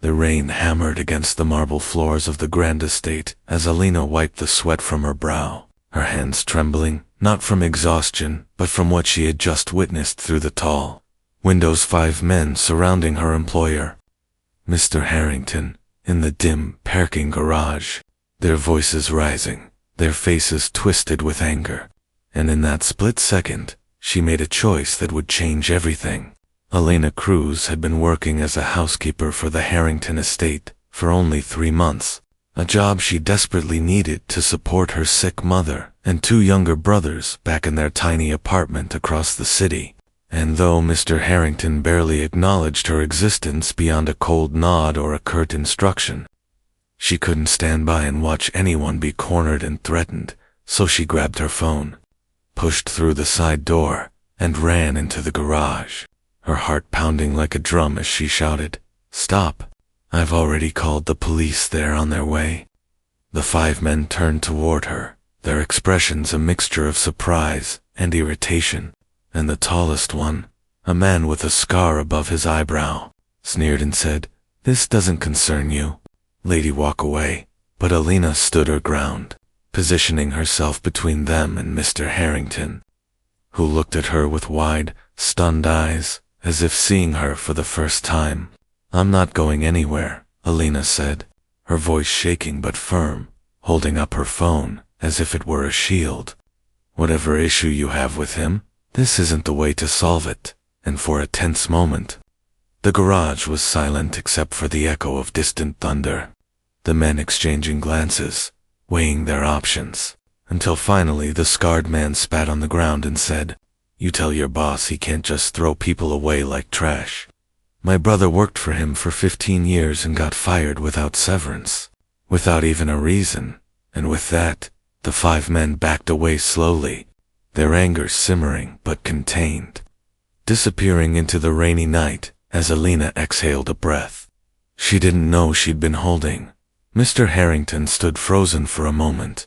The rain hammered against the marble floors of the grand estate as Alina wiped the sweat from her brow, her hands trembling, not from exhaustion, but from what she had just witnessed through the tall windows. 5 men surrounding her employer, Mr. Harrington, in the dim parking garage, their voices rising, their faces twisted with anger. And in that split second, she made a choice that would change everything. Elena Cruz had been working as a housekeeper for the Harrington estate for only 3 months, a job she desperately needed to support her sick mother and 2 younger brothers back in their tiny apartment across the city. And though Mr. Harrington barely acknowledged her existence beyond a cold nod or a curt instruction, she couldn't stand by and watch anyone be cornered and threatened, so she grabbed her phone, pushed through the side door, and ran into the garage, her heart pounding like a drum as she shouted, "Stop! I've already called the police. They're on their way." The 5 men turned toward her, their expressions a mixture of surprise and irritation, and the tallest one, a man with a scar above his eyebrow, sneered and said, "This doesn't concern you. Lady, walk away." But Alina stood her ground, positioning herself between them and Mr. Harrington, who looked at her with wide, stunned eyes, as if seeing her for the first time. "I'm not going anywhere," Alina said, her voice shaking but firm, holding up her phone as if it were a shield. "Whatever issue you have with him, this isn't the way to solve it." And for a tense moment, the garage was silent except for the echo of distant thunder, the men exchanging glances, weighing their options, until finally the scarred man spat on the ground and said, "You tell your boss he can't just throw people away like trash. My brother worked for him for 15 years and got fired without severance, without even a reason." And with that, the 5 men backed away slowly, their anger simmering but contained, disappearing into the rainy night as Alina exhaled a breath she didn't know she'd been holding. Mr. Harrington stood frozen for a moment,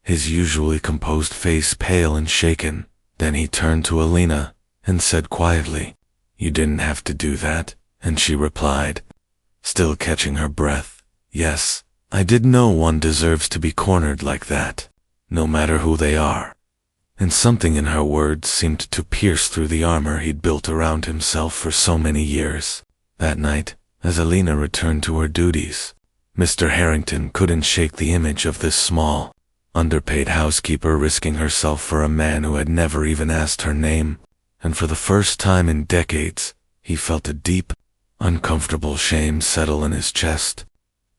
his usually composed face pale and shaken. Then he turned to Alina and said quietly, "You didn't have to do that." And she replied, still catching her breath, "Yes, I did know one deserves to be cornered like that, no matter who they are." And something in her words seemed to pierce through the armor he'd built around himself for so many years. That night, as Alina returned to her duties, Mr. Harrington couldn't shake the image of this small, underpaid housekeeper risking herself for a man who had never even asked her name. And for the first time in decades, he felt a deep, uncomfortable shame settle in his chest.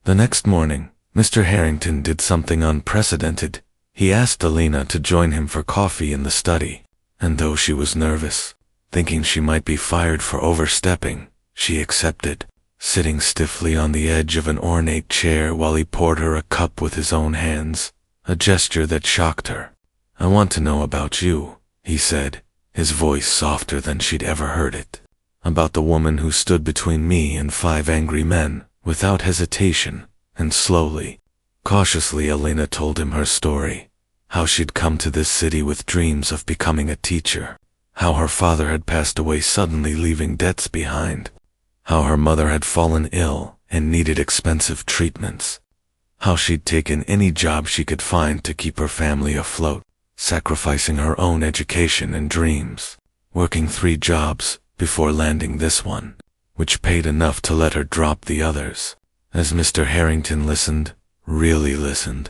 The next morning, Mr. Harrington did something unprecedented. He asked Alina to join him for coffee in the study, and though she was nervous, thinking she might be fired for overstepping, she accepted, sitting stiffly on the edge of an ornate chair while he poured her a cup with his own hands, a gesture that shocked her. "I want to know about you," he said, his voice softer than she'd ever heard it. "About the woman who stood between me and 5 angry men." Without hesitation, and slowly, cautiously, Alina told him her story, how she'd come to this city with dreams of becoming a teacher, how her father had passed away suddenly leaving debts behind, how her mother had fallen ill and needed expensive treatments, how she'd taken any job she could find to keep her family afloat, sacrificing her own education and dreams, working 3 jobs before landing this one, which paid enough to let her drop the others. As Mr. Harrington listened, really listened,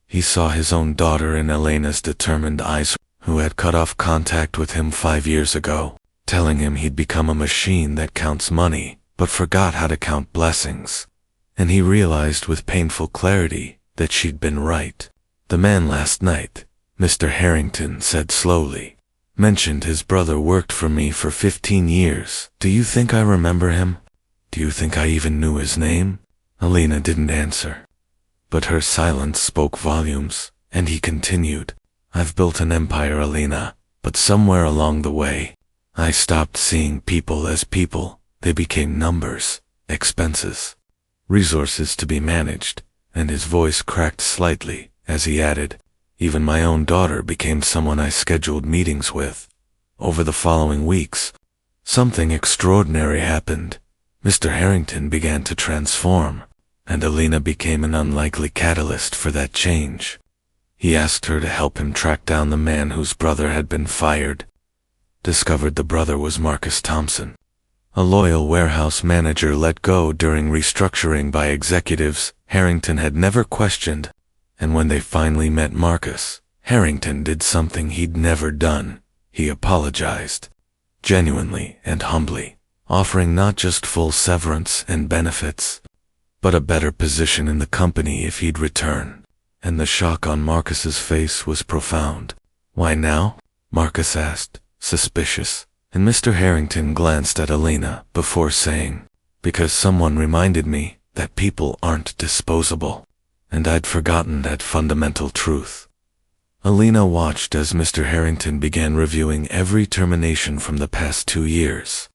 he saw his own daughter in Elena's determined eyes, who had cut off contact with him 5 years ago, telling him he'd become a machine that counts money, but forgot how to count blessings. And he realized with painful clarity that she'd been right. "The man last night," Mr. Harrington said slowly, "mentioned his brother worked for me for 15 years. Do you think I remember him? Do you think I even knew his name?" Alina didn't answer, but her silence spoke volumes, and he continued, "I've built an empire, Alina, but somewhere along the way, I stopped seeing people as people. They became numbers, expenses, resources to be managed." And his voice cracked slightly as he added, "Even my own daughter became someone I scheduled meetings with." Over the following weeks, something extraordinary happened. Mr. Harrington began to transform, and Alina became an unlikely catalyst for that change. He asked her to help him track down the man whose brother had been fired. Discovered the brother was Marcus Thompson, a loyal warehouse manager let go during restructuring by executives Harrington had never questioned. And when they finally met Marcus, Harrington did something he'd never done. He apologized, genuinely and humbly, offering not just full severance and benefits, but a better position in the company if he'd return. And the shock on Marcus's face was profound. "Why now?" Marcus asked, suspicious, and Mr. Harrington glanced at Alina before saying, "Because someone reminded me that people aren't disposable, and I'd forgotten that fundamental truth." Alina watched as Mr. Harrington began reviewing every termination from the past 2 years,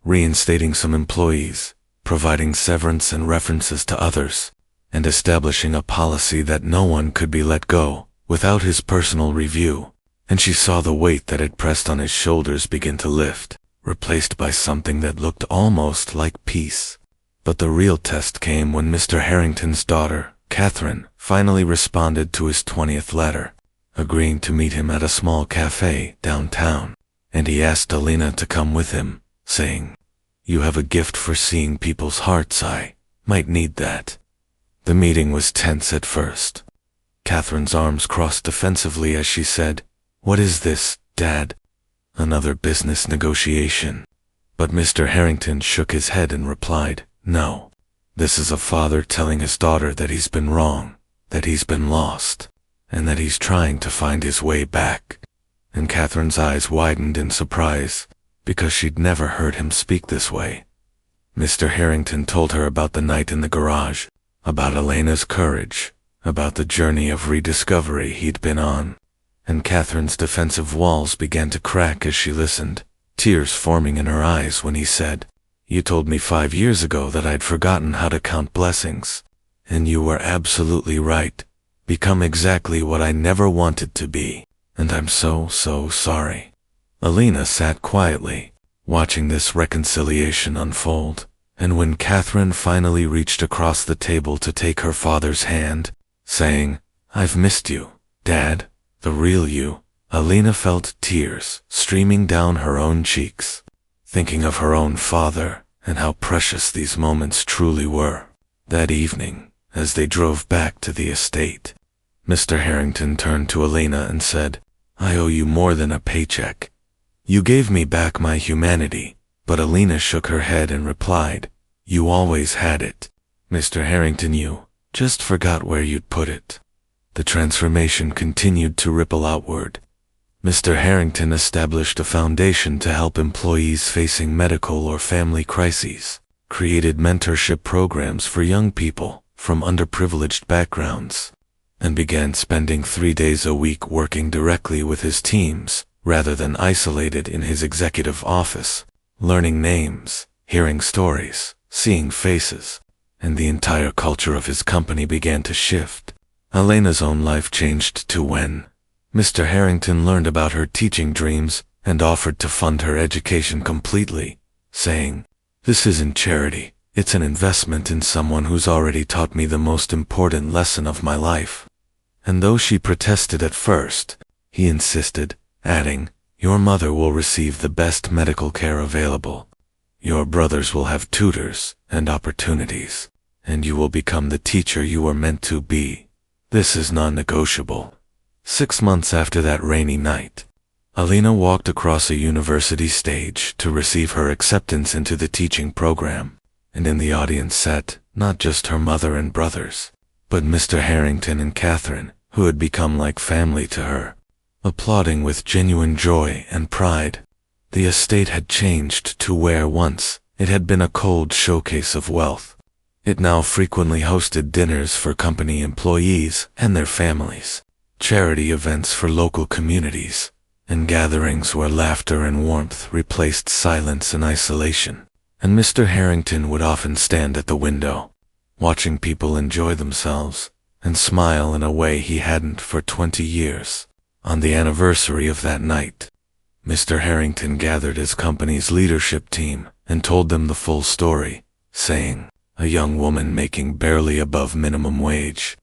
reinstating some employees, providing severance and references to others, and establishing a policy that no one could be let go without his personal review. And she saw the weight that had pressed on his shoulders begin to lift, replaced by something that looked almost like peace. But the real test came when Mr. Harrington's daughter, Catherine, finally responded to his 20th letter, agreeing to meet him at a small cafe downtown. And he asked Alina to come with him, saying, "You have a gift for seeing people's hearts. I might need that." The meeting was tense at first. Catherine's arms crossed defensively as she said, "What is this, Dad? Another business negotiation?" But Mr. Harrington shook his head and replied, "No. This is a father telling his daughter that he's been wrong, that he's been lost, and that he's trying to find his way back." And Catherine's eyes widened in surprise, because she'd never heard him speak this way. Mr. Harrington told her about the night in the garage, about Elena's courage, about the journey of rediscovery he'd been on. And Catherine's defensive walls began to crack as she listened, tears forming in her eyes when he said, "You told me 5 years ago that I'd forgotten how to count blessings. And you were absolutely right. Become exactly what I never wanted to be. And I'm so sorry." Alina sat quietly, watching this reconciliation unfold. And when Catherine finally reached across the table to take her father's hand, saying, "I've missed you, Dad, the real you," Alina felt tears streaming down her own cheeks, thinking of her own father and how precious these moments truly were. That evening, as they drove back to the estate, Mr. Harrington turned to Alina and said, "I owe you more than a paycheck. You gave me back my humanity." But Alina shook her head and replied, "You always had it, Mr. Harrington. You just forgot where you'd put it." The transformation continued to ripple outward. Mr. Harrington established a foundation to help employees facing medical or family crises, created mentorship programs for young people from underprivileged backgrounds, and began spending 3 days a week working directly with his teams rather than isolated in his executive office, learning names, hearing stories, seeing faces, and the entire culture of his company began to shift. Elena's own life changed too when Mr. Harrington learned about her teaching dreams and offered to fund her education completely, saying, "This isn't charity, it's an investment in someone who's already taught me the most important lesson of my life." And though she protested at first, he insisted, adding, "Your mother will receive the best medical care available. Your brothers will have tutors and opportunities, and you will become the teacher you were meant to be. This is non-negotiable." 6 months after that rainy night, Alina walked across a university stage to receive her acceptance into the teaching program, and in the audience sat not just her mother and brothers, but Mr. Harrington and Catherine, who had become like family to her, applauding with genuine joy and pride. The estate had changed to where once it had been a cold showcase of wealth. It now frequently hosted dinners for company employees and their families, charity events for local communities, and gatherings where laughter and warmth replaced silence and isolation. And Mr. Harrington would often stand at the window, watching people enjoy themselves, and smile in a way he hadn't for 20 years. On the anniversary of that night, Mr. Harrington gathered his company's leadership team and told them the full story, saying, a young woman making barely above minimum wage,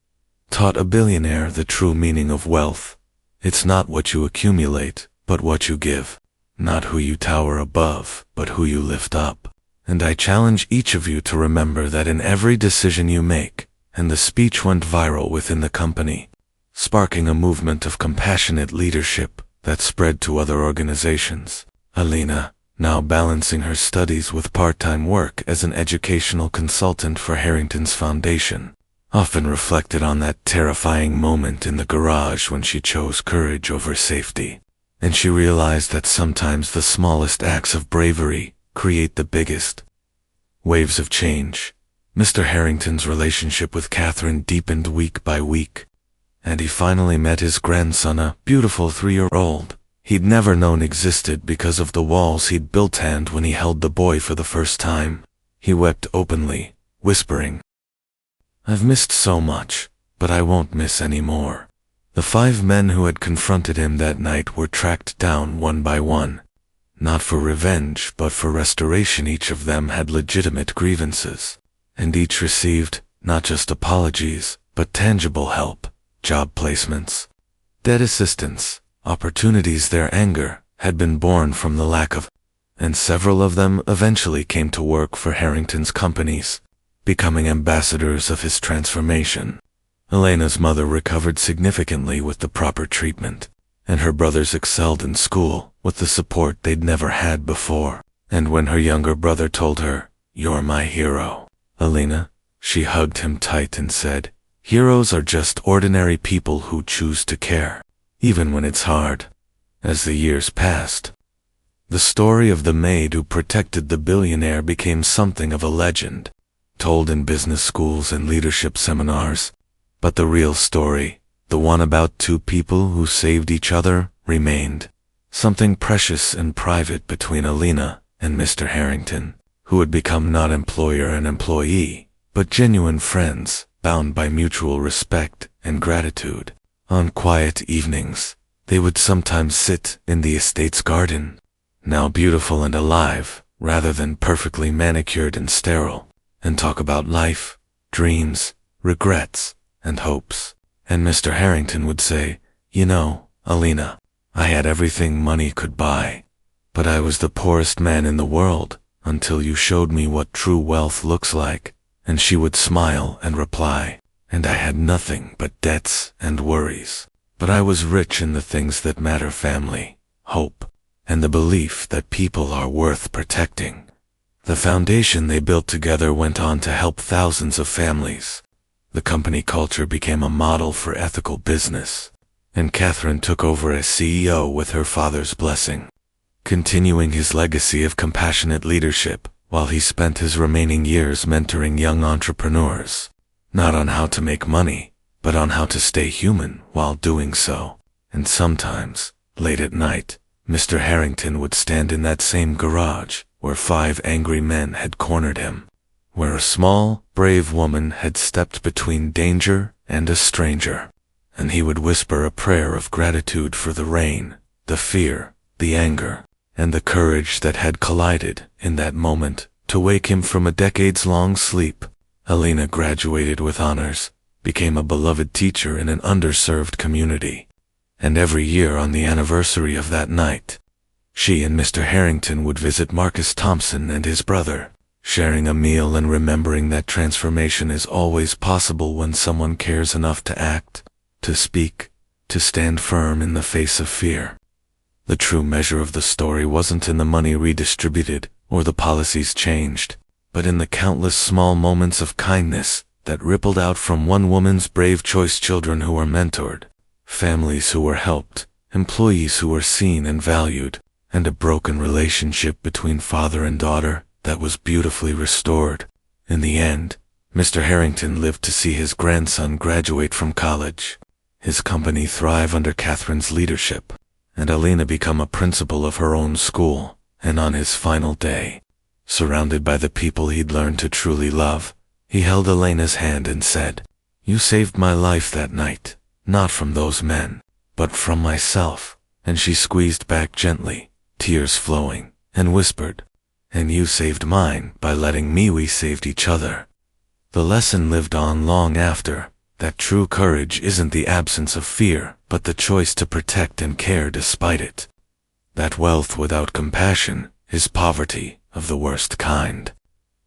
taught a billionaire the true meaning of wealth. It's not what you accumulate, but what you give. Not who you tower above, but who you lift up. And I challenge each of you to remember that in every decision you make, and the speech went viral within the company, sparking a movement of compassionate leadership that spread to other organizations. Alina, now balancing her studies with part-time work as an educational consultant for Harrington's Foundation, often reflected on that terrifying moment in the garage when she chose courage over safety. And she realized that sometimes the smallest acts of bravery create the biggest waves of change. Mr. Harrington's relationship with Catherine deepened week by week, and he finally met his grandson, a beautiful 3-year-old he'd never known existed because of the walls he'd built. And when he held the boy for the first time, he wept openly, whispering, "I've missed so much, but I won't miss any more." The 5 men who had confronted him that night were tracked down one by one, not for revenge but for restoration. Each of them had legitimate grievances, and each received not just apologies, but tangible help, job placements, debt assistance, opportunities. Their anger had been born from the lack of, and several of them eventually came to work for Harrington's companies, becoming ambassadors of his transformation. Elena's mother recovered significantly with the proper treatment, and her brothers excelled in school with the support they'd never had before. And when her younger brother told her, "You're my hero, Elena," she hugged him tight and said, "Heroes are just ordinary people who choose to care, even when it's hard." As the years passed, the story of the maid who protected the billionaire became something of a legend, told in business schools and leadership seminars. But the real story, the one about 2 people who saved each other, remained something precious and private between Alina and Mr. Harrington, who had become not employer and employee, but genuine friends, bound by mutual respect and gratitude. On quiet evenings, they would sometimes sit in the estate's garden, now beautiful and alive, rather than perfectly manicured and sterile, and talk about life, dreams, regrets, and hopes. And Mr. Harrington would say, "You know, Alina, I had everything money could buy, but I was the poorest man in the world until you showed me what true wealth looks like." And she would smile and reply, "And I had nothing but debts and worries, but I was rich in the things that matter: family, hope, and the belief that people are worth protecting." The foundation they built together went on to help thousands of families. The company culture became a model for ethical business, and Catherine took over as CEO with her father's blessing, continuing his legacy of compassionate leadership while he spent his remaining years mentoring young entrepreneurs, not on how to make money, but on how to stay human while doing so. And sometimes, late at night, Mr. Harrington would stand in that same garage where 5 angry men had cornered him, where a small, brave woman had stepped between danger and a stranger, and he would whisper a prayer of gratitude for the rain, the fear, the anger, and the courage that had collided in that moment to wake him from a decades-long sleep. Alina graduated with honors, became a beloved teacher in an underserved community, and every year on the anniversary of that night, she and Mr. Harrington would visit Marcus Thompson and his brother, sharing a meal and remembering that transformation is always possible when someone cares enough to act, to speak, to stand firm in the face of fear. The true measure of the story wasn't in the money redistributed or the policies changed, but in the countless small moments of kindness that rippled out from one woman's brave choice: children who were mentored, families who were helped, employees who were seen and valued, and a broken relationship between father and daughter that was beautifully restored. In the end, Mr. Harrington lived to see his grandson graduate from college, his company thrive under Catherine's leadership, and Alina become a principal of her own school. And on his final day, surrounded by the people he'd learned to truly love, he held Elena's hand and said, "You saved my life that night, not from those men, but from myself." And she squeezed back gently, tears flowing, and whispered, and you saved mine by letting me. We saved each other. The lesson lived on long after, that true courage isn't the absence of fear, but the choice to protect and care despite it. That wealth without compassion is poverty of the worst kind.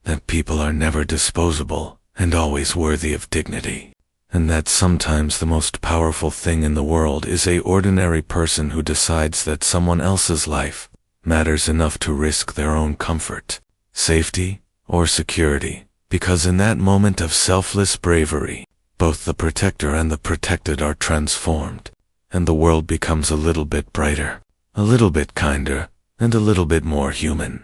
That people are never disposable and always worthy of dignity. And that sometimes the most powerful thing in the world is an ordinary person who decides that someone else's life matters enough to risk their own comfort, safety, or security, because in that moment of selfless bravery, both the protector and the protected are transformed, and the world becomes a little bit brighter, a little bit kinder, and a little bit more human.